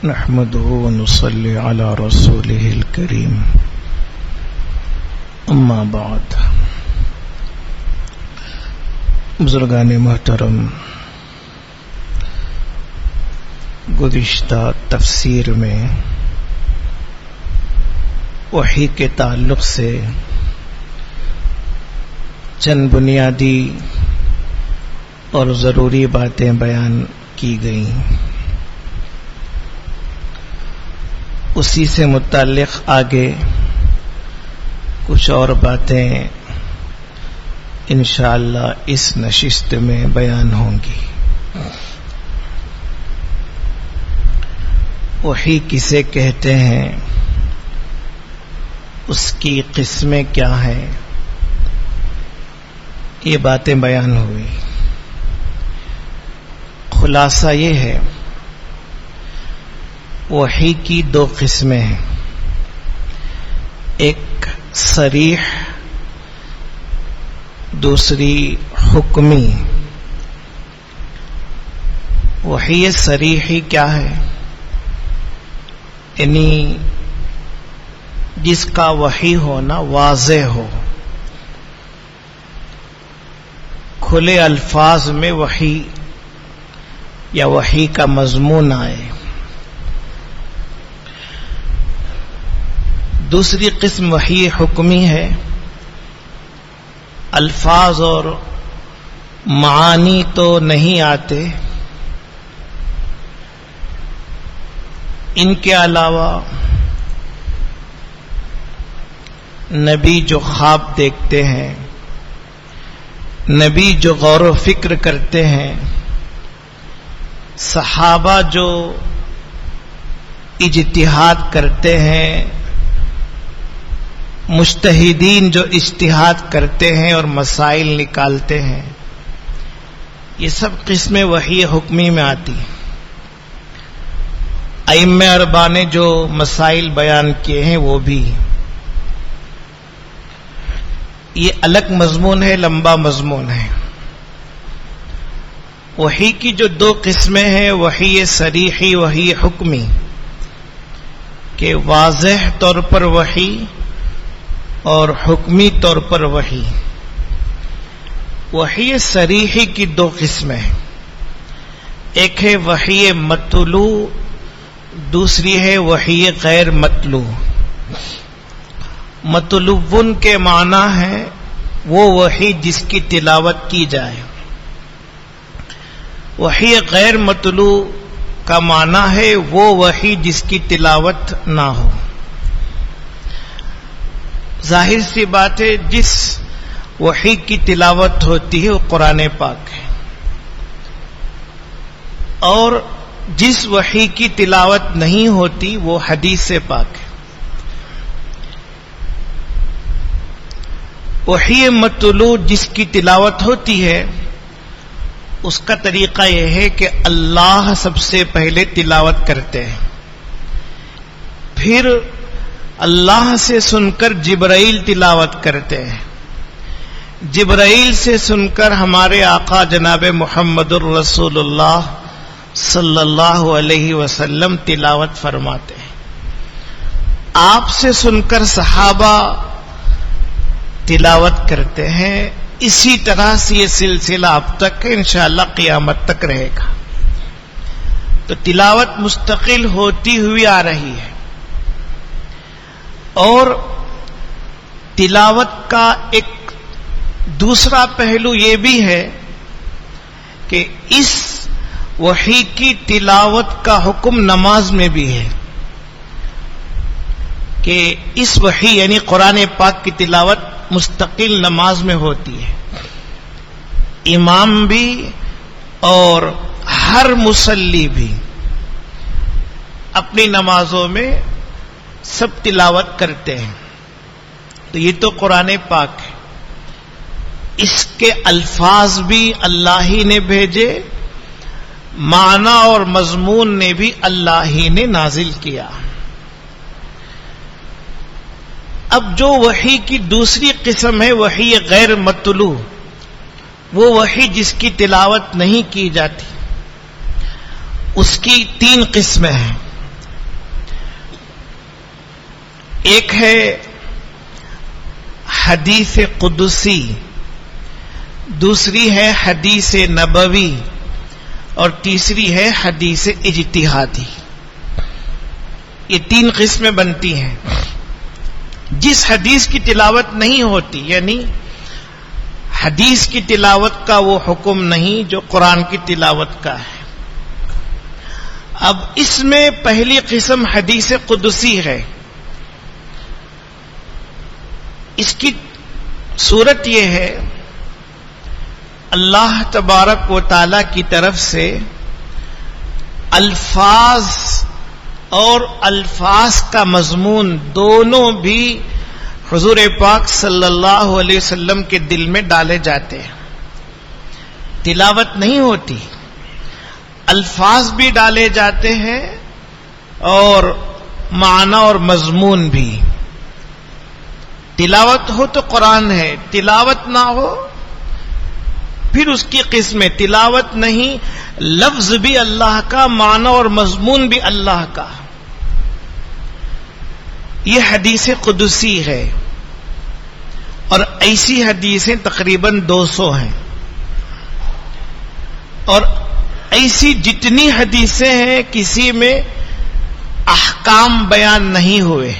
نحمده ونصلي على رسوله الكريم اما بعد. بزرگان محترم، گزشتہ تفسیر میں وحی کے تعلق سے چند بنیادی اور ضروری باتیں بیان کی گئیں. اسی سے متعلق آگے کچھ اور باتیں انشاءاللہ اس نشست میں بیان ہوں گی. وحی کسے کہتے ہیں، اس کی قسمیں کیا ہیں، یہ باتیں بیان ہوئی. خلاصہ یہ ہے، وحی کی دو قسمیں ہیں، ایک صریح، دوسری حکمی. وحی صریحی کیا ہے؟ یعنی جس کا وحی ہونا واضح ہو، کھلے الفاظ میں وحی یا وحی کا مضمون آئے. دوسری قسم وحی حکمی ہے، الفاظ اور معانی تو نہیں آتے، ان کے علاوہ نبی جو خواب دیکھتے ہیں، نبی جو غور و فکر کرتے ہیں، صحابہ جو اجتہاد کرتے ہیں، مجتہدین جو اجتہاد کرتے ہیں اور مسائل نکالتے ہیں، یہ سب قسمیں وحی حکمی میں آتی. ائمہ اربعہ نے جو مسائل بیان کیے ہیں وہ بھی، یہ الگ مضمون ہے، لمبا مضمون ہے. وحی کی جو دو قسمیں ہیں، وحی صریحی، وحی حکمی، کہ واضح طور پر وحی اور حکمی طور پر وحی. وحی صریحی کی دو قسمیں ہیں، ایک ہے وحی مطلوع، دوسری ہے وحی غیر مطلوع. مطلوبن کے معنی ہے وہ وحی جس کی تلاوت کی جائے. وحی غیر مطلوع کا معنی ہے وہ وحی جس کی تلاوت نہ ہو. ظاہر سی بات ہے، جس وحی کی تلاوت ہوتی ہے وہ قرآن پاک ہے، اور جس وحی کی تلاوت نہیں ہوتی وہ حدیث پاک ہے. وحی مطلوع جس کی تلاوت ہوتی ہے، اس کا طریقہ یہ ہے کہ اللہ سب سے پہلے تلاوت کرتے ہیں، پھر اللہ سے سن کر جبرائیل تلاوت کرتے ہیں، جبرائیل سے سن کر ہمارے آقا جناب محمد الرسول اللہ صلی اللہ علیہ وسلم تلاوت فرماتے ہیں، آپ سے سن کر صحابہ تلاوت کرتے ہیں. اسی طرح سے یہ سلسلہ اب تک انشاءاللہ قیامت تک رہے گا. تو تلاوت مستقل ہوتی ہوئی آ رہی ہے. اور تلاوت کا ایک دوسرا پہلو یہ بھی ہے کہ اس وحی کی تلاوت کا حکم نماز میں بھی ہے، کہ اس وحی یعنی قرآن پاک کی تلاوت مستقل نماز میں ہوتی ہے. امام بھی اور ہر مصلی بھی اپنی نمازوں میں سب تلاوت کرتے ہیں. تو یہ تو قرآن پاک ہے، اس کے الفاظ بھی اللہ ہی نے بھیجے، معنی اور مضمون نے بھی اللہ ہی نے نازل کیا. اب جو وحی کی دوسری قسم ہے وحی غیر مطلوع، وہ وحی جس کی تلاوت نہیں کی جاتی، اس کی تین قسمیں ہیں. ایک ہے حدیث قدسی، دوسری ہے حدیث نبوی، اور تیسری ہے حدیث اجتہادی۔ یہ تین قسمیں بنتی ہیں۔ جس حدیث کی تلاوت نہیں ہوتی، یعنی حدیث کی تلاوت کا وہ حکم نہیں جو قرآن کی تلاوت کا ہے۔ اب اس میں پہلی قسم حدیث قدسی ہے۔ اس کی صورت یہ ہے، اللہ تبارک و تعالی کی طرف سے الفاظ اور الفاظ کا مضمون دونوں بھی حضور پاک صلی اللہ علیہ وسلم کے دل میں ڈالے جاتے ہیں۔ تلاوت نہیں ہوتی، الفاظ بھی ڈالے جاتے ہیں اور معنی اور مضمون بھی۔ تلاوت ہو تو قرآن ہے، تلاوت نہ ہو پھر اس کی قسمیں، تلاوت نہیں، لفظ بھی اللہ کا، معنی اور مضمون بھی اللہ کا۔ یہ حدیث قدسی ہے، اور ایسی حدیثیں تقریباً 200 ہیں، اور ایسی جتنی حدیثیں ہیں کسی میں احکام بیان نہیں ہوئے،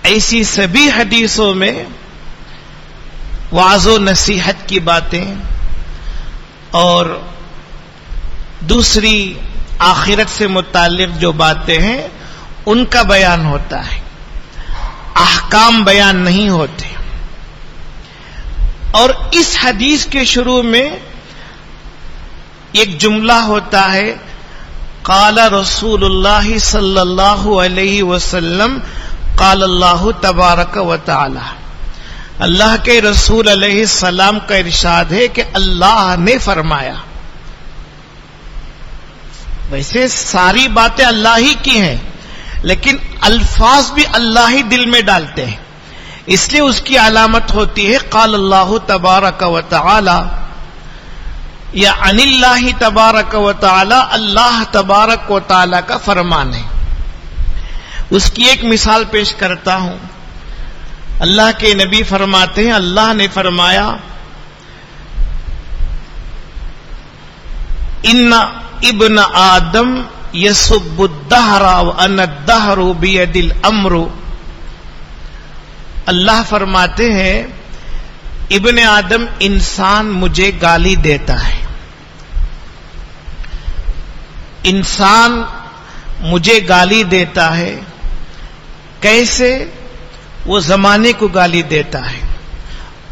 ایسی سبھی حدیثوں میں وعظ و نصیحت کی باتیں اور دوسری آخرت سے متعلق جو باتیں ہیں ان کا بیان ہوتا ہے، احکام بیان نہیں ہوتے۔ اور اس حدیث کے شروع میں ایک جملہ ہوتا ہے، قال رسول اللہ صلی اللہ علیہ وسلم قال اللہ تبارک و تعالی، اللہ کے رسول علیہ السلام کا ارشاد ہے کہ اللہ نے فرمایا۔ ویسے ساری باتیں اللہ ہی کی ہیں، لیکن الفاظ بھی اللہ ہی دل میں ڈالتے ہیں، اس لیے اس کی علامت ہوتی ہے قال اللہ تبارک و تعالی، یا عن اللہ تبارک و تعالی، اللہ تبارک و تعالی کا فرمان ہے۔ اس کی ایک مثال پیش کرتا ہوں۔ اللہ کے نبی فرماتے ہیں، اللہ نے فرمایا، ان ابن آدم یسب الدہر وانا الدہر بید الامر۔ اللہ فرماتے ہیں ابن آدم انسان مجھے گالی دیتا ہے، انسان مجھے گالی دیتا ہے۔ کیسے؟ وہ زمانے کو گالی دیتا ہے،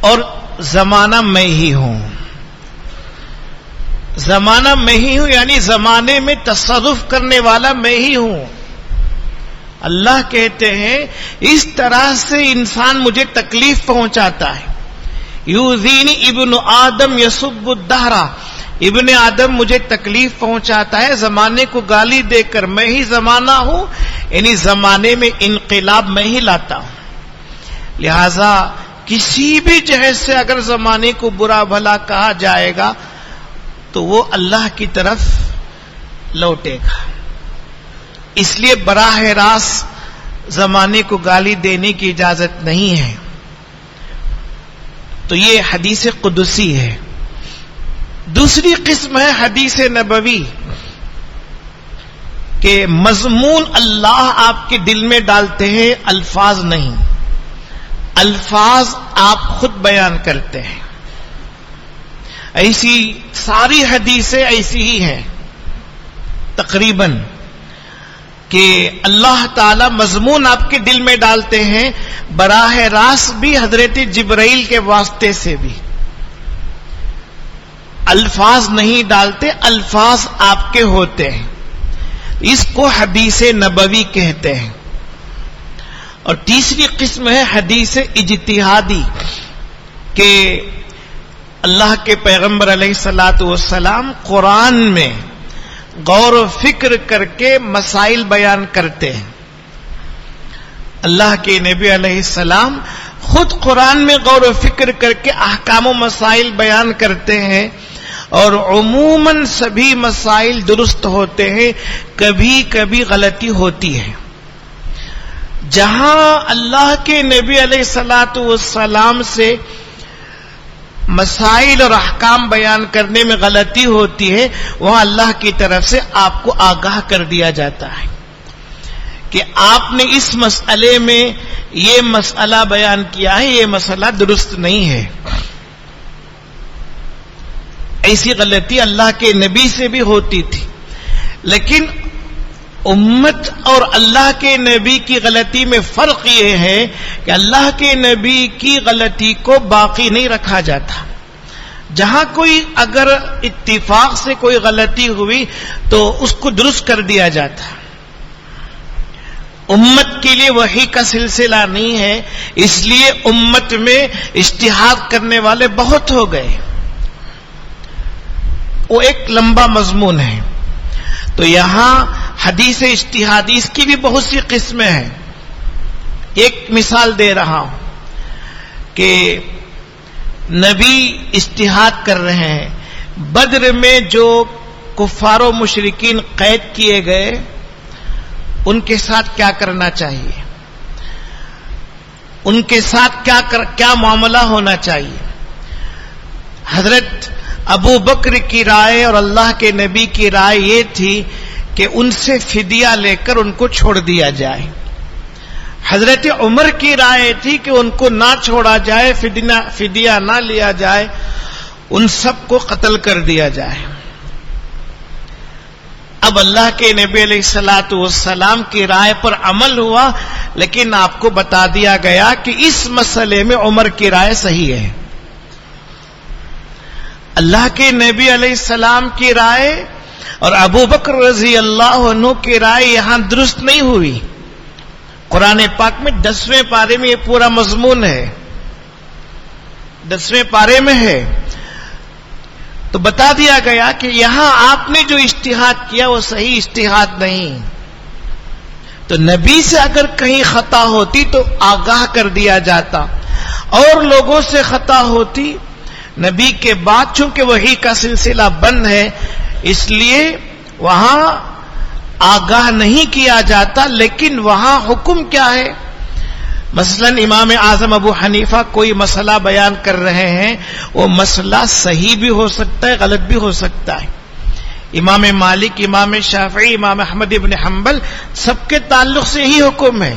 اور زمانہ میں ہی ہوں، زمانہ میں ہی ہوں، یعنی زمانے میں تصرف کرنے والا میں ہی ہوں۔ اللہ کہتے ہیں اس طرح سے انسان مجھے تکلیف پہنچاتا ہے۔ یؤذینی ابن آدم یسب الدہر، ابن آدم مجھے تکلیف پہنچاتا ہے زمانے کو گالی دے کر۔ میں ہی زمانہ ہوں، یعنی زمانے میں انقلاب میں ہی لاتا ہوں۔ لہذا کسی بھی جہت سے اگر زمانے کو برا بھلا کہا جائے گا تو وہ اللہ کی طرف لوٹے گا۔ اس لیے براہ راست زمانے کو گالی دینے کی اجازت نہیں ہے۔ تو یہ حدیث قدسی ہے۔ دوسری قسم ہے حدیث نبوی، کہ مضمون اللہ آپ کے دل میں ڈالتے ہیں، الفاظ نہیں، الفاظ آپ خود بیان کرتے ہیں۔ ایسی ساری حدیثیں ایسی ہی ہیں تقریباً، کہ اللہ تعالی مضمون آپ کے دل میں ڈالتے ہیں، براہ راست بھی، حضرت جبرائیل کے واسطے سے بھی۔ الفاظ نہیں ڈالتے، الفاظ آپ کے ہوتے ہیں۔ اس کو حدیث نبوی کہتے ہیں۔ اور تیسری قسم ہے حدیث اجتہادی، کہ اللہ کے پیغمبر علیہ الصلوۃ والسلام قرآن میں غور و فکر کر کے مسائل بیان کرتے ہیں۔ اللہ کے نبی علیہ السلام خود قرآن میں غور و فکر کر کے احکام و مسائل بیان کرتے ہیں، اور عموماً سبھی مسائل درست ہوتے ہیں، کبھی کبھی غلطی ہوتی ہے۔ جہاں اللہ کے نبی علیہ الصلوۃ والسلام سے مسائل اور احکام بیان کرنے میں غلطی ہوتی ہے، وہاں اللہ کی طرف سے آپ کو آگاہ کر دیا جاتا ہے کہ آپ نے اس مسئلے میں یہ مسئلہ بیان کیا ہے، یہ مسئلہ درست نہیں ہے۔ ایسی غلطی اللہ کے نبی سے بھی ہوتی تھی، لیکن امت اور اللہ کے نبی کی غلطی میں فرق یہ ہے کہ اللہ کے نبی کی غلطی کو باقی نہیں رکھا جاتا۔ جہاں کوئی اگر اتفاق سے کوئی غلطی ہوئی تو اس کو درست کر دیا جاتا۔ امت کے لیے وحی کا سلسلہ نہیں ہے، اس لیے امت میں اجتہاد کرنے والے بہت ہو گئے، وہ ایک لمبا مضمون ہے۔ تو یہاں حدیث اجتہادی اس کی بھی بہت سی قسمیں ہیں۔ ایک مثال دے رہا ہوں کہ نبی اجتہاد کر رہے ہیں، بدر میں جو کفار و مشرکین قید کیے گئے ان کے ساتھ کیا کرنا چاہیے، ان کے ساتھ کیا معاملہ ہونا چاہیے۔ حضرت ابو بکر کی رائے اور اللہ کے نبی کی رائے یہ تھی کہ ان سے فدیہ لے کر ان کو چھوڑ دیا جائے۔ حضرت عمر کی رائے تھی کہ ان کو نہ چھوڑا جائے، فدیہ نہ لیا جائے، ان سب کو قتل کر دیا جائے۔ اب اللہ کے نبی علیہ الصلوۃ والسلام کی رائے پر عمل ہوا، لیکن آپ کو بتا دیا گیا کہ اس مسئلے میں عمر کی رائے صحیح ہے۔ اللہ کے نبی علیہ السلام کی رائے اور ابو بکر رضی اللہ عنہ کی رائے یہاں درست نہیں ہوئی۔ قرآن پاک میں 10ویں پارے میں یہ پورا مضمون ہے، 10ویں پارے میں ہے۔ تو بتا دیا گیا کہ یہاں آپ نے جو اجتہاد کیا وہ صحیح اجتہاد نہیں۔ تو نبی سے اگر کہیں خطا ہوتی تو آگاہ کر دیا جاتا، اور لوگوں سے خطا ہوتی نبی کے بعد، چونکہ وحی کا سلسلہ بند ہے اس لیے وہاں آگاہ نہیں کیا جاتا۔ لیکن وہاں حکم کیا ہے؟ مثلا امام اعظم ابو حنیفہ کوئی مسئلہ بیان کر رہے ہیں، وہ مسئلہ صحیح بھی ہو سکتا ہے، غلط بھی ہو سکتا ہے۔ امام مالک، امام شافعی، امام احمد ابن حنبل، سب کے تعلق سے یہی حکم ہے۔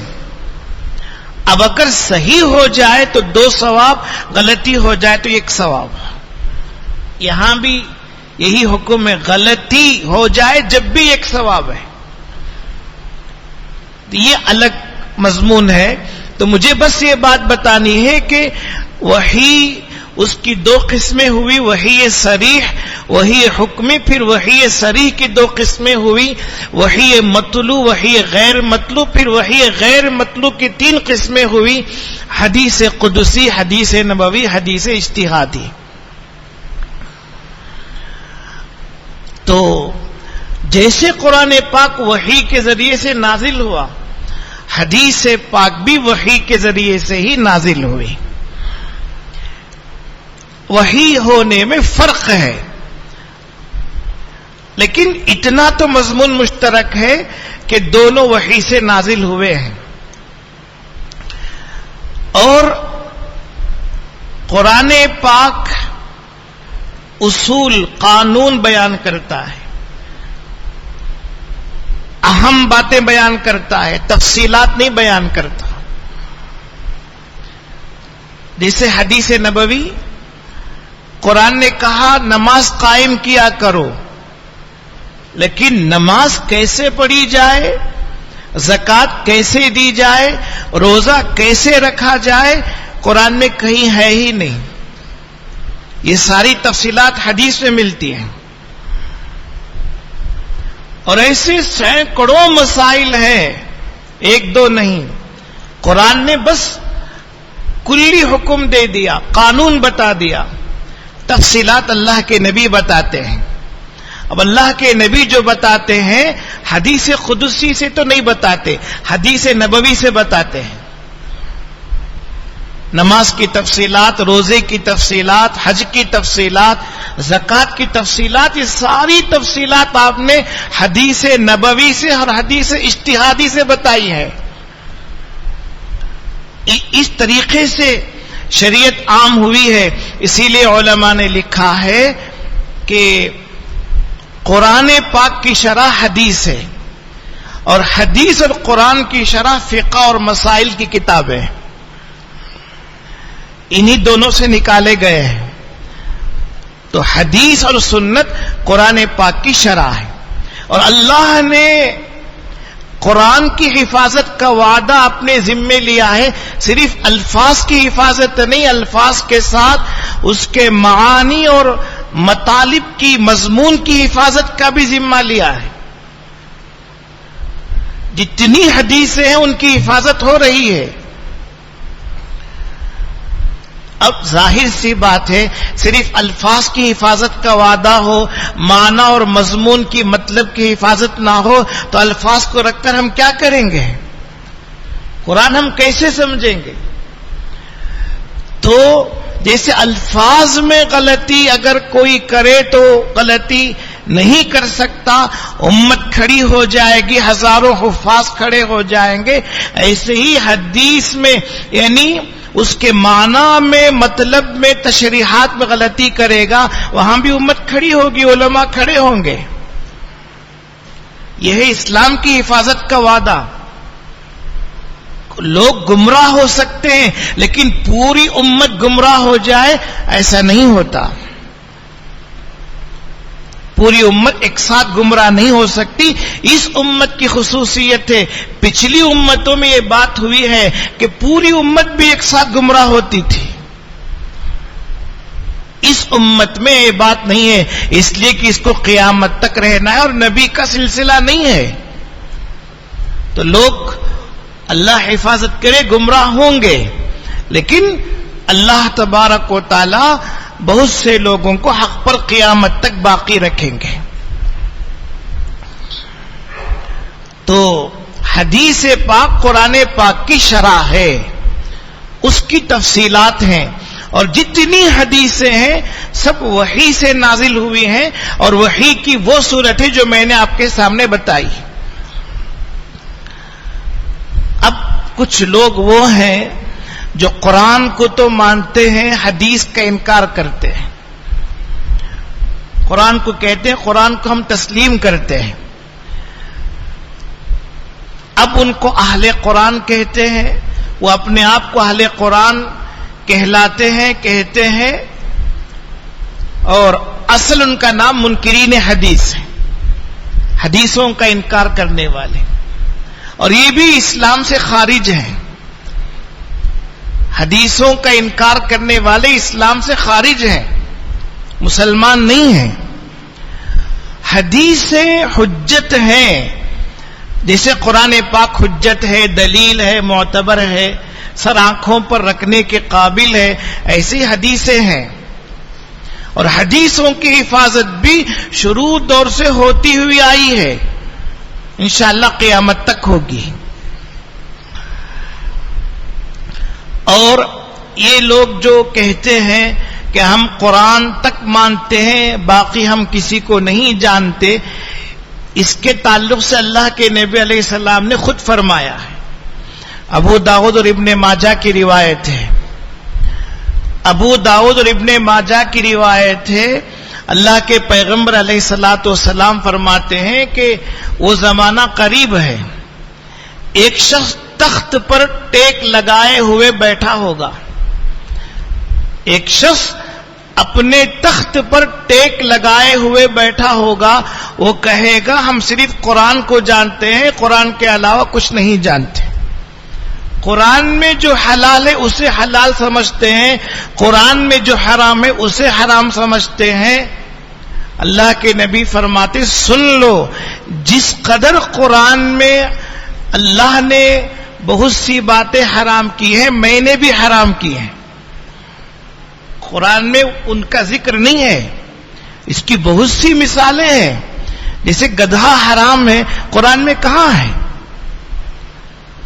اب اگر صحیح ہو جائے تو 2 ثواب، غلطی ہو جائے تو 1 ثواب۔ یہاں بھی یہی حکم ہے، غلطی ہو جائے جب بھی 1 ثواب ہے۔ یہ الگ مضمون ہے۔ تو مجھے بس یہ بات بتانی ہے کہ وحی اس کی 2 قسمیں ہوئی، وحی صریح، وحی حکمی، پھر وحی صریح کی 2 قسمیں ہوئی، وحی مطلوب، وحی غیر مطلوب، پھر وحی غیر مطلوب کی 3 قسمیں ہوئی، حدیث قدسی، حدیث نبوی، حدیث اجتہادی۔ تو جیسے قرآن پاک وحی کے ذریعے سے نازل ہوا، حدیث پاک بھی وحی کے ذریعے سے ہی نازل ہوئی۔ وحی ہونے میں فرق ہے، لیکن اتنا تو مضمون مشترک ہے کہ دونوں وحی سے نازل ہوئے ہیں۔ اور قرآن پاک اصول، قانون بیان کرتا ہے، اہم باتیں بیان کرتا ہے، تفصیلات نہیں بیان کرتا۔ جیسے حدیث نبوی، قرآن نے کہا نماز قائم کیا کرو، لیکن نماز کیسے پڑھی جائے، زکوٰۃ کیسے دی جائے، روزہ کیسے رکھا جائے، قرآن میں کہیں ہے ہی نہیں۔ یہ ساری تفصیلات حدیث میں ملتی ہیں۔ اور ایسے سینکڑوں مسائل ہیں، 1-2 نہیں۔ قرآن نے بس کلی حکم دے دیا، قانون بتا دیا، تفصیلات اللہ کے نبی بتاتے ہیں۔ اب اللہ کے نبی جو بتاتے ہیں حدیث قدسی سے تو نہیں بتاتے، حدیث نبوی سے بتاتے ہیں۔ نماز کی تفصیلات، روزے کی تفصیلات، حج کی تفصیلات، زکوٰۃ کی تفصیلات، یہ ساری تفصیلات آپ نے حدیث نبوی سے اور حدیث اجتہادی سے بتائی ہے۔ اس طریقے سے شریعت عام ہوئی ہے. اسی لیے علماء نے لکھا ہے کہ قرآن پاک کی شرح حدیث ہے اور حدیث اور قرآن کی شرح فقہ اور مسائل کی کتابیں انہی دونوں سے نکالے گئے ہیں. تو حدیث اور سنت قرآن پاک کی شرح ہے اور اللہ نے قرآن کی حفاظت کا وعدہ اپنے ذمے لیا ہے. صرف الفاظ کی حفاظت نہیں، الفاظ کے ساتھ اس کے معانی اور مطالب کی، مضمون کی حفاظت کا بھی ذمہ لیا ہے. جتنی حدیثیں ہیں ان کی حفاظت ہو رہی ہے. اب ظاہر سی بات ہے، صرف الفاظ کی حفاظت کا وعدہ ہو، معنی اور مضمون کی، مطلب کی حفاظت نہ ہو تو الفاظ کو رکھ کر ہم کیا کریں گے؟ قرآن ہم کیسے سمجھیں گے؟ تو جیسے الفاظ میں غلطی اگر کوئی کرے تو غلطی نہیں کر سکتا، امت کھڑی ہو جائے گی، ہزاروں حفاظ کھڑے ہو جائیں گے. ایسے ہی حدیث میں یعنی اس کے معنی میں، مطلب میں، تشریحات میں غلطی کرے گا، وہاں بھی امت کھڑی ہوگی، علماء کھڑے ہوں گے. یہ ہے اسلام کی حفاظت کا وعدہ. لوگ گمراہ ہو سکتے ہیں لیکن پوری امت گمراہ ہو جائے ایسا نہیں ہوتا. پوری امت ایک ساتھ گمراہ نہیں ہو سکتی. اس امت کی خصوصیت ہے. پچھلی امتوں میں یہ بات ہوئی ہے کہ پوری امت بھی ایک ساتھ گمراہ ہوتی تھی. اس امت میں یہ بات نہیں ہے، اس لیے کہ اس کو قیامت تک رہنا ہے اور نبی کا سلسلہ نہیں ہے. تو لوگ اللہ حفاظت کرے گمراہ ہوں گے، لیکن اللہ تبارک و تعالی بہت سے لوگوں کو حق پر قیامت تک باقی رکھیں گے. تو حدیث پاک قرآن پاک کی شرح ہے، اس کی تفصیلات ہیں، اور جتنی حدیثیں ہیں سب وحی سے نازل ہوئی ہیں اور وحی کی وہ صورت ہے جو میں نے آپ کے سامنے بتائی. اب کچھ لوگ وہ ہیں جو قرآن کو تو مانتے ہیں، حدیث کا انکار کرتے ہیں. قرآن کو کہتے ہیں، قرآن کو ہم تسلیم کرتے ہیں. اب ان کو اہل قرآن کہتے ہیں، وہ اپنے آپ کو اہل قرآن کہلاتے ہیں، کہتے ہیں، اور اصل ان کا نام منکرین حدیث ہے، حدیثوں کا انکار کرنے والے. اور یہ بھی اسلام سے خارج ہیں. حدیثوں کا انکار کرنے والے اسلام سے خارج ہیں، مسلمان نہیں ہیں. حدیثیں حجت ہیں، جیسے قرآن پاک حجت ہے، دلیل ہے، معتبر ہے، سر آنکھوں پر رکھنے کے قابل ہے، ایسی حدیثیں ہیں. اور حدیثوں کی حفاظت بھی شروع دور سے ہوتی ہوئی آئی ہے، انشاءاللہ قیامت تک ہوگی. اور یہ لوگ جو کہتے ہیں کہ ہم قرآن تک مانتے ہیں، باقی ہم کسی کو نہیں جانتے، اس کے تعلق سے اللہ کے نبی علیہ السلام نے خود فرمایا ہے. ابو داؤد اور ابن ماجہ کی روایت ہے، ابو داؤد اور ابن ماجہ کی روایت ہے، اللہ کے پیغمبر علیہ الصلوۃ والسلام فرماتے ہیں کہ وہ زمانہ قریب ہے، ایک شخص تخت پر ٹیک لگائے ہوئے بیٹھا ہوگا. ایک شخص اپنے تخت پر ٹیک لگائے ہوئے بیٹھا ہوگا، وہ کہے گا ہم صرف قرآن کو جانتے ہیں، قرآن کے علاوہ کچھ نہیں جانتے. قرآن میں جو حلال ہے اسے حلال سمجھتے ہیں، قرآن میں جو حرام ہے اسے حرام سمجھتے ہیں. اللہ کے نبی فرماتے سن لو، جس قدر قرآن میں اللہ نے بہت سی باتیں حرام کی ہیں، میں نے بھی حرام کی ہیں. قرآن میں ان کا ذکر نہیں ہے، اس کی بہت سی مثالیں ہیں. جیسے گدھا حرام ہے، قرآن میں کہاں ہے؟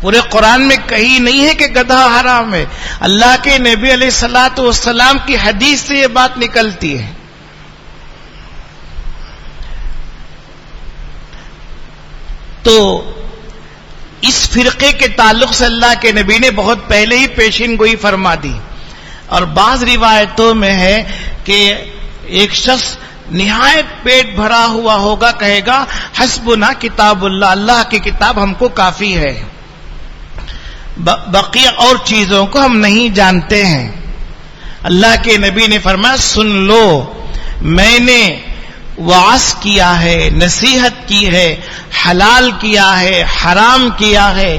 پورے قرآن میں کہیں نہیں ہے کہ گدھا حرام ہے. اللہ کے نبی علیہ الصلوۃ والسلام کی حدیث سے یہ بات نکلتی ہے. تو اس فرقے کے تعلق سے اللہ کے نبی نے بہت پہلے ہی پیشین گوئی فرما دی. اور بعض روایتوں میں ہے کہ ایک شخص نہایت پیٹ بھرا ہوا ہوگا، کہے گا حسبنا کتاب اللہ، اللہ کی کتاب ہم کو کافی ہے، بقیہ اور چیزوں کو ہم نہیں جانتے ہیں. اللہ کے نبی نے فرمایا سن لو، میں نے وعظ کیا ہے، نصیحت کی ہے، حلال کیا ہے، حرام کیا ہے،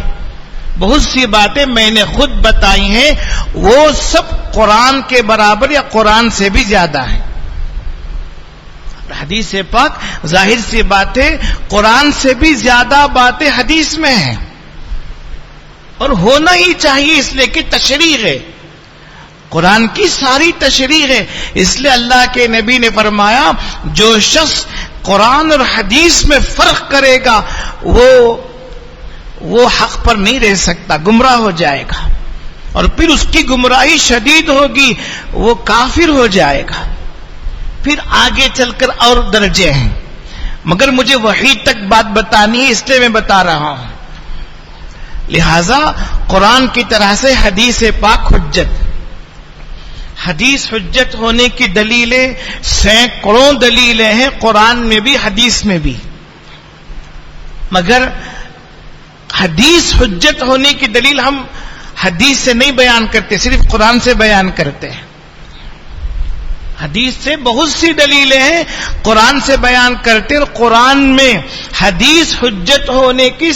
بہت سی باتیں میں نے خود بتائی ہیں، وہ سب قرآن کے برابر یا قرآن سے بھی زیادہ ہیں. حدیث پاک ظاہر سی باتیں قرآن سے بھی زیادہ باتیں حدیث میں ہیں، اور ہونا ہی چاہیے، اس لیے کہ تشریح ہے، قرآن کی ساری تشریح ہے. اس لیے اللہ کے نبی نے فرمایا جو شخص قرآن اور حدیث میں فرق کرے گا وہ حق پر نہیں رہ سکتا، گمراہ ہو جائے گا، اور پھر اس کی گمراہی شدید ہوگی، وہ کافر ہو جائے گا. پھر آگے چل کر اور درجے ہیں، مگر مجھے وحی تک بات بتانی ہے، اس لیے میں بتا رہا ہوں. لہذا قرآن کی طرح سے حدیث پاک حجت. حدیث حجت ہونے کی دلیلیں سینکڑوں دلیلیں ہیں، قرآن میں بھی حدیث میں بھی، مگر حدیث حجت ہونے کی دلیل ہم حدیث سے نہیں بیان کرتے، صرف قرآن سے بیان کرتے ہیں. حدیث سے بہت سی دلیلیں ہیں، قرآن سے بیان کرتے، اور قرآن میں حدیث حجت ہونے کی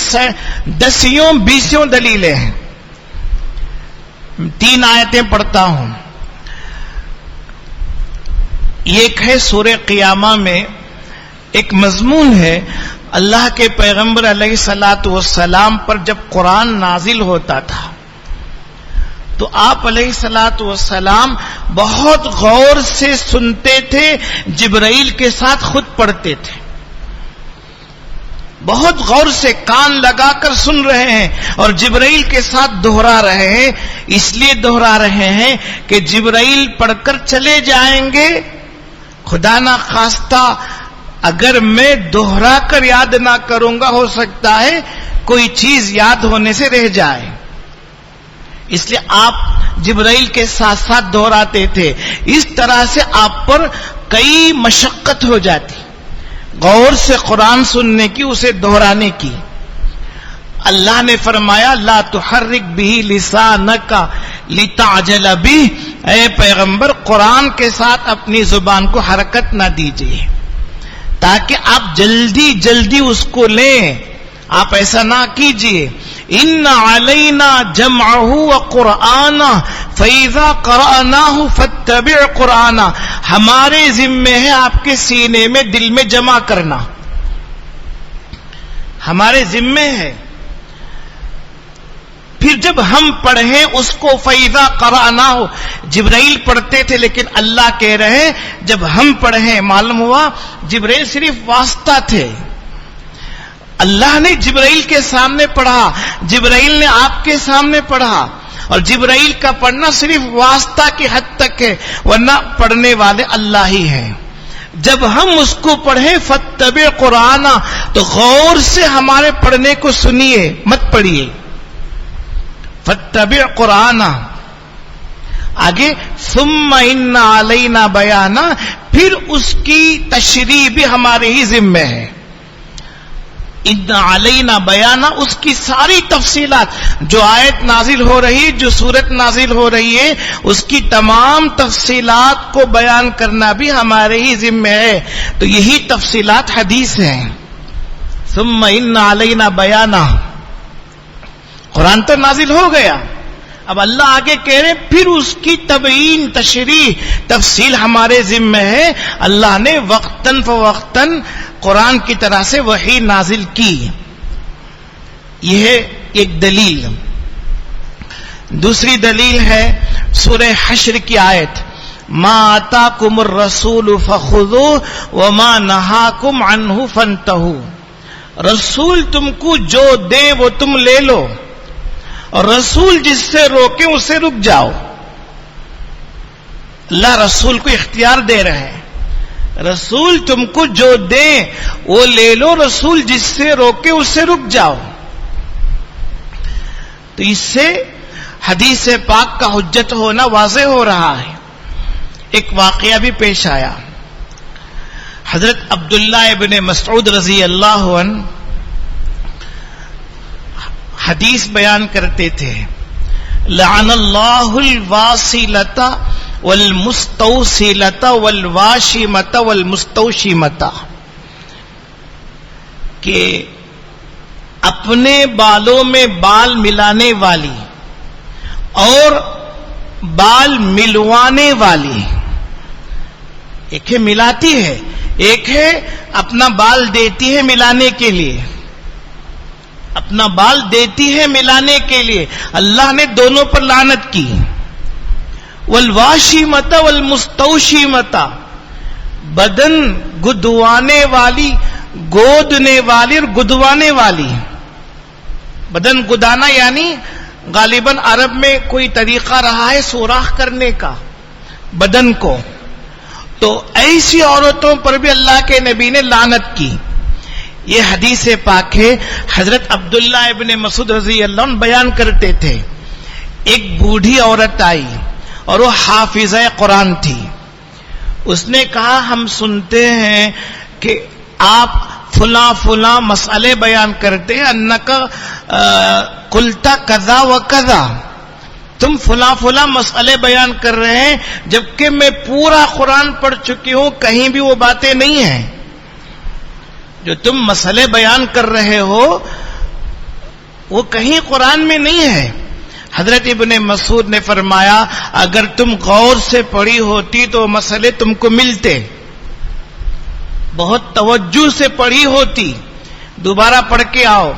10-20 دلیلیں ہیں. 3 آیتیں پڑھتا ہوں. ایک ہے سورہ قیامہ میں ایک مضمون ہے، اللہ کے پیغمبر علیہ الصلوۃ والسلام پر جب قرآن نازل ہوتا تھا تو آپ علیہ الصلوۃ والسلام بہت غور سے سنتے تھے، جبرائیل کے ساتھ خود پڑھتے تھے، بہت غور سے کان لگا کر سن رہے ہیں اور جبرائیل کے ساتھ دہرا رہے ہیں. اس لیے دہرا رہے ہیں کہ جبرائیل پڑھ کر چلے جائیں گے، خدا نہ خواستہ اگر میں دہرا کر یاد نہ کروں گا ہو سکتا ہے کوئی چیز یاد ہونے سے رہ جائے، اس لیے آپ جبرائیل کے ساتھ ساتھ دہراتے تھے. اس طرح سے آپ پر کئی مشقت ہو جاتی غور سے قرآن سننے کی، اسے دہرانے کی. اللہ نے فرمایا لا تحرک بہ لسانک لتعجل بہ، اے پیغمبر قرآن کے ساتھ اپنی زبان کو حرکت نہ دیجیے تاکہ آپ جلدی جلدی اس کو لیں، آپ ایسا نہ کیجیے. ان علینا جمعہ وقرآنہ فاذا قرأناہ فاتبع قرآنہ، ہمارے ذمے ہے آپ کے سینے میں دل میں جمع کرنا، ہمارے ذمے ہے. پھر جب ہم پڑھیں اس کو فاذا قرأناہ، جبرائیل پڑھتے تھے لیکن اللہ کہہ رہے جب ہم پڑھیں، معلوم ہوا جبرائیل صرف واسطہ تھے. اللہ نے جبرائیل کے سامنے پڑھا، جبرائیل نے آپ کے سامنے پڑھا، اور جبرائیل کا پڑھنا صرف واسطہ کی حد تک ہے، ورنہ پڑھنے والے اللہ ہی ہیں. جب ہم اس کو پڑھیں فاتبع قرآن، تو غور سے ہمارے پڑھنے کو سنیے، مت پڑھیے. فاتبع قرآن. آگے ثم ان علینا بیانا، پھر اس کی تشریح بھی ہمارے ہی ذمہ ہے. ان علینا بیانا، اس کی ساری تفصیلات، جو آیت نازل ہو رہی ہے، جو سورت نازل ہو رہی ہے، اس کی تمام تفصیلات کو بیان کرنا بھی ہمارے ہی ذمہ ہے. تو یہی تفصیلات حدیث ہیں. ثم ان علینا بیانا، قرآن تو نازل ہو گیا، اب اللہ آگے کہہ رہے پھر اس کی تبیین، تشریح، تفصیل ہمارے ذمہ ہے. اللہ نے وقتاً فوقتاً قرآن کی طرح سے وحی نازل کی. یہ ہے ایک دلیل. دوسری دلیل ہے سورہ حشر کی آیت ما آتاکم الرسول فخذوہ وما نہاکم عنہ فانتہوا. رسول تم کو جو دے وہ تم لے لو، اور رسول جس سے روکے اس سے رک جاؤ. اللہ رسول کو اختیار دے رہے ہیں، رسول تم کو جو دے وہ لے لو، رسول جس سے روکے اس سے رک جاؤ. تو اس سے حدیث پاک کا حجت ہونا واضح ہو رہا ہے. ایک واقعہ بھی پیش آیا. حضرت عبداللہ ابن مسعود رضی اللہ عنہ حدیث بیان کرتے تھے، لعن اللہ الواصلۃ والمستوصلۃ والواشمۃ والمستوشمۃ، کہ اپنے بالوں میں بال ملانے والی اور بال ملوانے والی، ایک ہے ملاتی ہے، ایک ہے اپنا بال دیتی ہے ملانے کے لیے، اپنا بال دیتی ہے ملانے کے لیے، اللہ نے دونوں پر لعنت کی. والواشمۃ والمستوشمۃ، بدن گدوانے والی، گودنے والی اور گدوانے والی. بدن گدانا یعنی غالباً عرب میں کوئی طریقہ رہا ہے سوراخ کرنے کا بدن کو، تو ایسی عورتوں پر بھی اللہ کے نبی نے لعنت کی. یہ حدیث پاک ہے. حضرت عبداللہ ابن مسعود رضی اللہ عنہ بیان کرتے تھے، ایک بوڑھی عورت آئی اور وہ حافظہ قرآن تھی. اس نے کہا ہم سنتے ہیں کہ آپ فلاں فلاں مسئلے بیان کرتے ہیں، انک قلتا کذا و کذا، تم فلاں فلاں مسئلے بیان کر رہے ہیں جبکہ میں پورا قرآن پڑھ چکی ہوں، کہیں بھی وہ باتیں نہیں ہیں. جو تم مسئلے بیان کر رہے ہو وہ کہیں قرآن میں نہیں ہے. حضرت ابن مسعود نے فرمایا اگر تم غور سے پڑھی ہوتی تو مسئلے تم کو ملتے، بہت توجہ سے پڑھی ہوتی. دوبارہ پڑھ کے آؤ،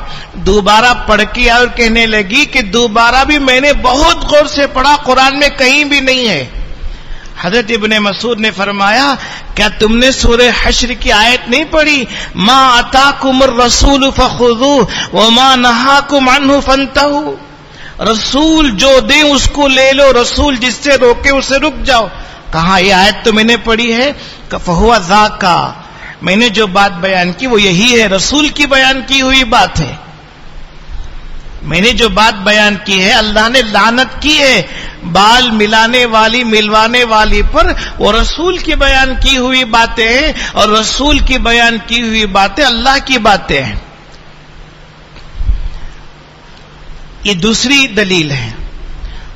دوبارہ پڑھ کے آؤ. کہنے لگی کہ دوبارہ بھی میں نے بہت غور سے پڑھا، قرآن میں کہیں بھی نہیں ہے. حضرت ابن مسعود نے فرمایا کیا تم نے سورہ حشر کی آیت نہیں پڑھی، ما اتاکم الرسول فخذوہ وما نہاکم عنہ فانتہوا، رسول جو دے اس کو لے لو، رسول جس سے روکے اس سے رک جاؤ. کہاں یہ آیت تو میں نے پڑھی ہے. فہو ذاکا، میں نے جو بات بیان کی وہ یہی ہے، رسول کی بیان کی ہوئی بات ہے. میں نے جو بات بیان کی ہے اللہ نے لعنت کی ہے بال ملانے والی ملوانے والی پر، وہ رسول کی بیان کی ہوئی باتیں ہیں اور رسول کی بیان کی ہوئی باتیں اللہ کی باتیں ہیں. یہ دوسری دلیل ہے.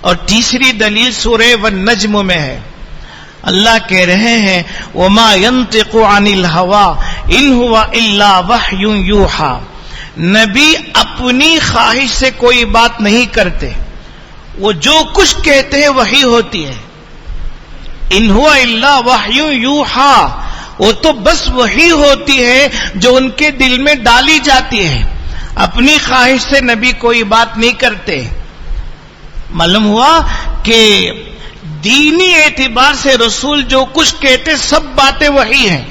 اور تیسری دلیل سورہ والنجم میں ہے. اللہ کہہ رہے ہیں وما ينطق عن الهوى ان هو الا وحی یوحى، نبی اپنی خواہش سے کوئی بات نہیں کرتے، وہ جو کچھ کہتے ہیں وحی ہوتی ہے. ان هو الا وحی یوحى، وہ تو بس وحی ہوتی ہے جو ان کے دل میں ڈالی جاتی ہے، اپنی خواہش سے نبی کوئی بات نہیں کرتے. معلوم ہوا کہ دینی اعتبار سے رسول جو کچھ کہتے سب باتیں وحی ہیں.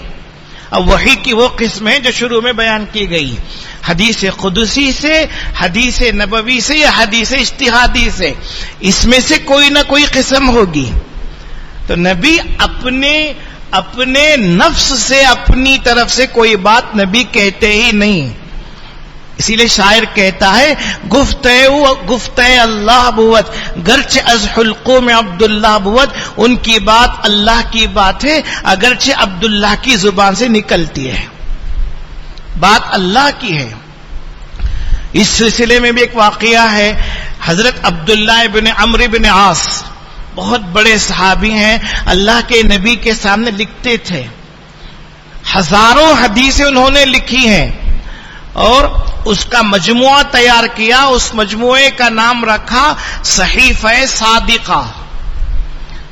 اب وحی کی وہ قسم ہے جو شروع میں بیان کی گئی، حدیث قدسی سے، حدیث نبوی سے یا حدیث اجتہادی سے، اس میں سے کوئی نہ کوئی قسم ہوگی. تو نبی اپنے نفس سے اپنی طرف سے کوئی بات نبی کہتے ہی نہیں. اسی لیے شاعر کہتا ہے گفتہ اللہ بود گرچہ از حلقوم عبداللہ بود، ان کی بات اللہ کی بات ہے اگرچہ عبداللہ کی زبان سے نکلتی ہے، بات اللہ کی ہے. اس سلسلے میں بھی ایک واقعہ ہے. حضرت عبداللہ ابن عمرو بن عاص بہت بڑے صحابی ہیں، اللہ کے نبی کے سامنے لکھتے تھے، ہزاروں حدیثیں انہوں نے لکھی ہیں اور اس کا مجموعہ تیار کیا. اس مجموعے کا نام رکھا صحیفہ صادقہ.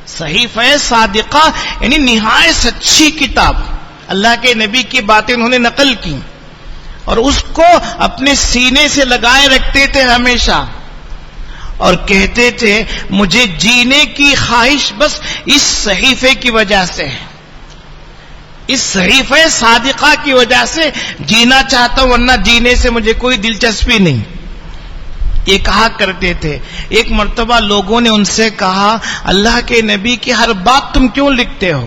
صحیفہ صادقہ یعنی نہایت سچی کتاب، اللہ کے نبی کی باتیں انہوں نے نقل کی اور اس کو اپنے سینے سے لگائے رکھتے تھے ہمیشہ، اور کہتے تھے مجھے جینے کی خواہش بس اس صحیفے کی وجہ سے ہے، اس صحیفہ صادقہ کی وجہ سے جینا چاہتا ہوں، ورنہ جینے سے مجھے کوئی دلچسپی نہیں. یہ کہا کرتے تھے. ایک مرتبہ لوگوں نے ان سے کہا اللہ کے نبی کی ہر بات تم کیوں لکھتے ہو؟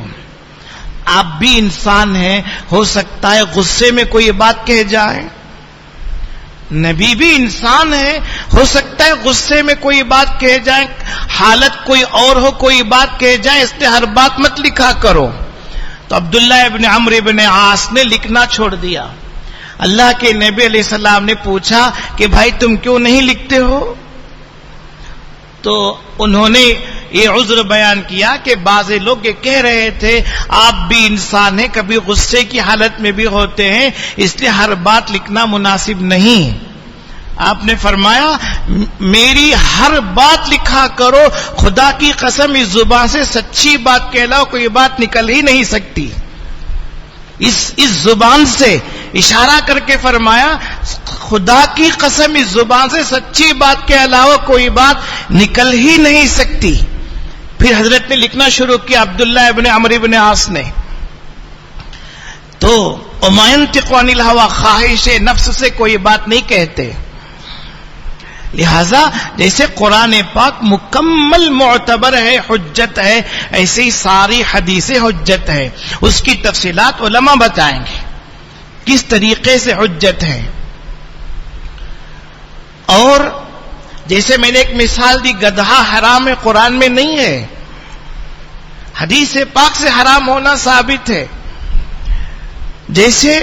آپ بھی انسان ہیں، ہو سکتا ہے غصے میں کوئی بات کہہ جائیں. نبی بھی انسان ہے، ہو سکتا ہے غصے میں کوئی بات کہہ جائے، حالت کوئی اور ہو، کوئی بات کہہ جائے، اس لیے ہر بات مت لکھا کرو۔ تو عبداللہ ابن عمرو ابن عاص نے لکھنا چھوڑ دیا۔ اللہ کے نبی علیہ السلام نے پوچھا کہ بھائی تم کیوں نہیں لکھتے ہو؟ تو انہوں نے یہ عذر بیان کیا کہ بعض لوگ یہ کہہ رہے تھے آپ بھی انسان ہیں، کبھی غصے کی حالت میں بھی ہوتے ہیں، اس لیے ہر بات لکھنا مناسب نہیں۔ آپ نے فرمایا میری ہر بات لکھا کرو، خدا کی قسم اس زبان سے سچی بات کہلاؤ، کوئی بات نکل ہی نہیں سکتی۔ اس زبان سے اشارہ کر کے فرمایا خدا کی قسم اس زبان سے سچی بات کے علاوہ کوئی بات نکل ہی نہیں سکتی۔ پھر حضرت نے لکھنا شروع کیا عبداللہ ابن عمرو ابن عاص نے، تو وما ينطق عن الهوى، خواہش نفس سے کوئی بات نہیں کہتے۔ لہذا جیسے قرآن پاک مکمل معتبر ہے، حجت ہے، ایسے ہی ساری حدیثیں حجت ہے۔ اس کی تفصیلات علماء بتائیں گے کس طریقے سے حجت ہے۔ اور جیسے میں نے ایک مثال دی، گدھا حرام ہے، قرآن میں نہیں ہے، حدیث پاک سے حرام ہونا ثابت ہے۔ جیسے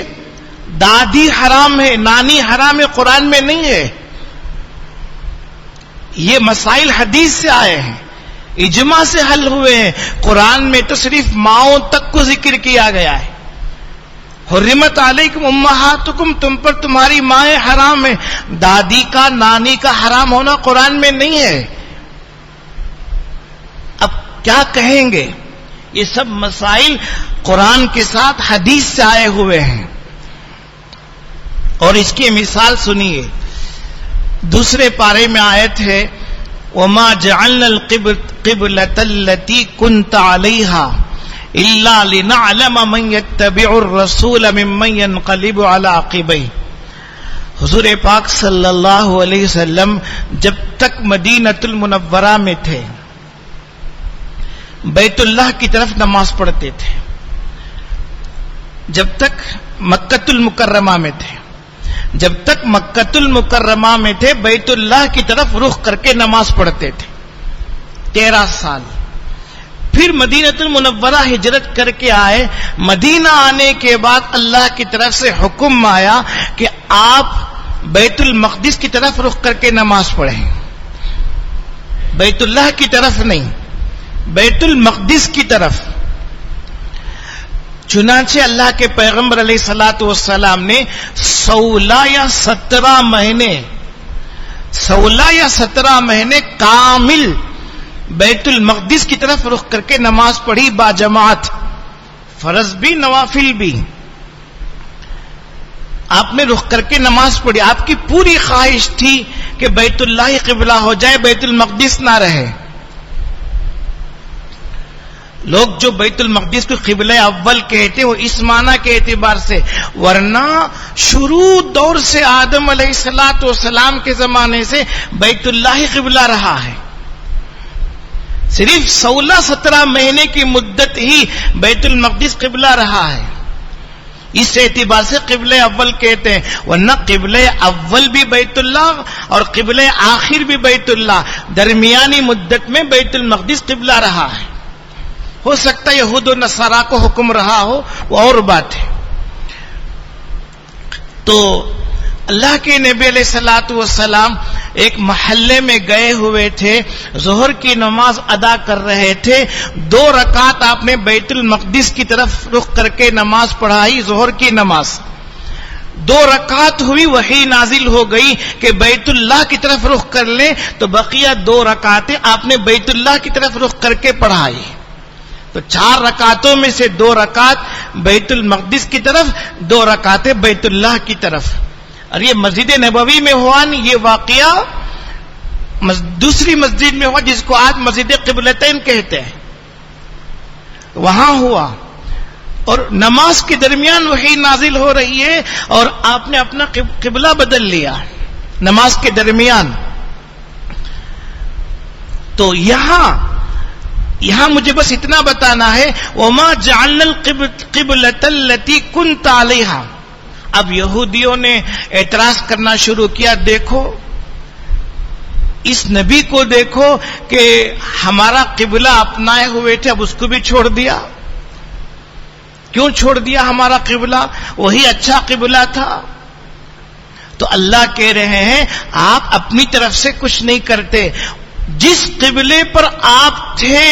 دادی حرام ہے، نانی حرام ہے، قرآن میں نہیں ہے۔ یہ مسائل حدیث سے آئے ہیں، اجماع سے حل ہوئے ہیں۔ قرآن میں تو صرف ماؤں تک کو ذکر کیا گیا ہے۔ حرمت علیکم امہاتکم، تم پر تمہاری مائیں حرام ہیں، دادی کا نانی کا حرام ہونا قرآن میں نہیں ہے۔ اب کیا کہیں گے؟ یہ سب مسائل قرآن کے ساتھ حدیث سے آئے ہوئے ہیں۔ اور اس کی مثال سنیے، دوسرے پارے میں آیت ہے وَمَا جَعَلْنَا الْقِبْلَةَ الَّتِي كُنْتَ عَلَيْهَا إِلَّا لِنَعْلَمَ مَنْ يَتَّبِعُ الرَّسُولَ مِمَّنْ يَنْقَلِبُ عَلَىٰ عَقِبَيْهِ۔ حضور پاک صلی اللہ علیہ وسلم جب تک مدینۃ المنورہ میں تھے، بیت اللہ کی طرف نماز پڑھتے تھے۔ جب تک مکۃ المکرمہ میں تھے، جب تک مکۃ المکرمہ میں تھے، بیت اللہ کی طرف رخ کر کے نماز پڑھتے تھے 13 سال۔ پھر مدینۃ المنورہ ہجرت کر کے آئے۔ مدینہ آنے کے بعد اللہ کی طرف سے حکم آیا کہ آپ بیت المقدس کی طرف رخ کر کے نماز پڑھیں، بیت اللہ کی طرف نہیں، بیت المقدس کی طرف۔ چنانچہ اللہ کے پیغمبر علیہ الصلوۃ والسلام نے 16 یا 17 مہینے کامل بیت المقدس کی طرف رخ کر کے نماز پڑھی باجماعت، فرض بھی نوافل بھی۔ آپ نے رخ کر کے نماز پڑھی، آپ کی پوری خواہش تھی کہ بیت اللہ ہی قبلہ ہو جائے، بیت المقدس نہ رہے۔ لوگ جو بیت المقدس کو قبلہ اول کہتے ہیں وہ اس معنی کے اعتبار سے، ورنہ شروع دور سے آدم علیہ السلام کے زمانے سے بیت اللہ ہی قبلہ رہا ہے۔ صرف 16-17 مہینے کی مدت ہی بیت المقدس قبلہ رہا ہے، اس اعتبار سے قبلہ اول کہتے ہیں، ورنہ قبلہ اول بھی بیت اللہ اور قبلہ آخر بھی بیت اللہ، درمیانی مدت میں بیت المقدس قبلہ رہا ہے۔ ہو سکتا ہے یہود و نصارا کو حکم رہا ہو، وہ اور بات ہے۔ تو اللہ کے نبی علیہ الصلوۃ والسلام ایک محلے میں گئے ہوئے تھے، ظہر کی نماز ادا کر رہے تھے، 2 رکعت آپ نے بیت المقدس کی طرف رخ کر کے نماز پڑھائی، ظہر کی نماز 2 رکعت ہوئی، وحی نازل ہو گئی کہ بیت اللہ کی طرف رخ کر لیں، تو بقیہ 2 رکعتیں آپ نے بیت اللہ کی طرف رخ کر کے پڑھائی۔ تو 4 رکعتوں میں سے 2 رکعت بیت المقدس کی طرف، 2 رکعتیں بیت اللہ کی طرف۔ اور یہ مسجد نبوی میں ہوا نہیں، یہ واقعہ دوسری مسجد میں ہوا جس کو آج مسجد قبلتین کہتے ہیں، وہاں ہوا۔ اور نماز کے درمیان وحی نازل ہو رہی ہے اور آپ نے اپنا قبلہ بدل لیا نماز کے درمیان۔ تو یہاں مجھے بس اتنا بتانا ہے وَمَا جَعَلْنَا الْقِبْلَةَ الَّتِي كُنْتَ عَلَيْهَا، اب یہودیوں نے اعتراض کرنا شروع کیا، دیکھو اس نبی کو دیکھو کہ ہمارا قبلہ اپنائے ہوئے تھے، اب اس کو بھی چھوڑ دیا۔ کیوں چھوڑ دیا ہمارا قبلہ؟ وہی اچھا قبلہ تھا۔ تو اللہ کہہ رہے ہیں آپ اپنی طرف سے کچھ نہیں کرتے، جس قبلے پر آپ تھے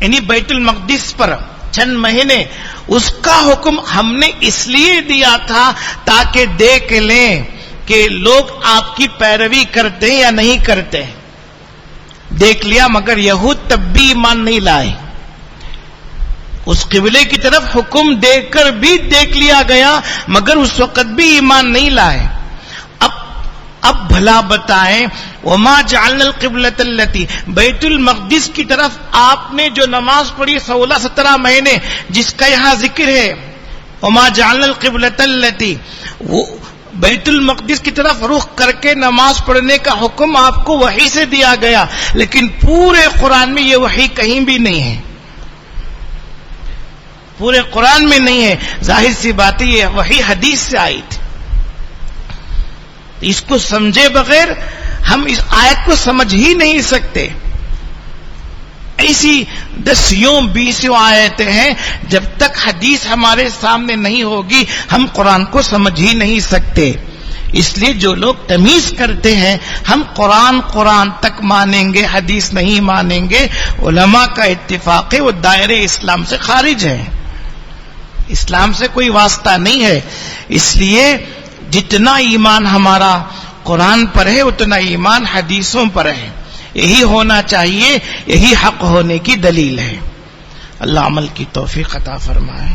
یعنی بیت المقدس پر چند مہینے، اس کا حکم ہم نے اس لیے دیا تھا تاکہ دیکھ لیں کہ لوگ آپ کی پیروی کرتے ہیں یا نہیں کرتے۔ دیکھ لیا، مگر یہود تب بھی ایمان نہیں لائے۔ اس قبلے کی طرف حکم دے کر بھی دیکھ لیا گیا، مگر اس وقت بھی ایمان نہیں لائے۔ اب بھلا بتائیں، وما جعلنا القبلۃ التی، بیت المقدس کی طرف آپ نے جو نماز پڑھی 16-17 مہینے، جس کا یہاں ذکر ہے، وما جعلنا القبلۃ التی، وہ بیت المقدس کی طرف رخ کر کے نماز پڑھنے کا حکم آپ کو وحی سے دیا گیا، لیکن پورے قرآن میں یہ وحی کہیں بھی نہیں ہے، پورے قرآن میں نہیں ہے۔ ظاہر سی بات ہے یہ وحی حدیث سے آئی تھی۔ اس کو سمجھے بغیر ہم اس آیت کو سمجھ ہی نہیں سکتے۔ ایسی 10-20 آیتیں ہیں، جب تک حدیث ہمارے سامنے نہیں ہوگی ہم قرآن کو سمجھ ہی نہیں سکتے۔ اس لیے جو لوگ تمیز کرتے ہیں ہم قرآن تک مانیں گے، حدیث نہیں مانیں گے، علماء کا اتفاق ہے وہ دائرے اسلام سے خارج ہے، اسلام سے کوئی واسطہ نہیں ہے۔ اس لیے جتنا ایمان ہمارا قرآن پر ہے اتنا ایمان حدیثوں پر ہے، یہی ہونا چاہیے، یہی حق ہونے کی دلیل ہے۔ اللہ عمل کی توفیق عطا فرمائے۔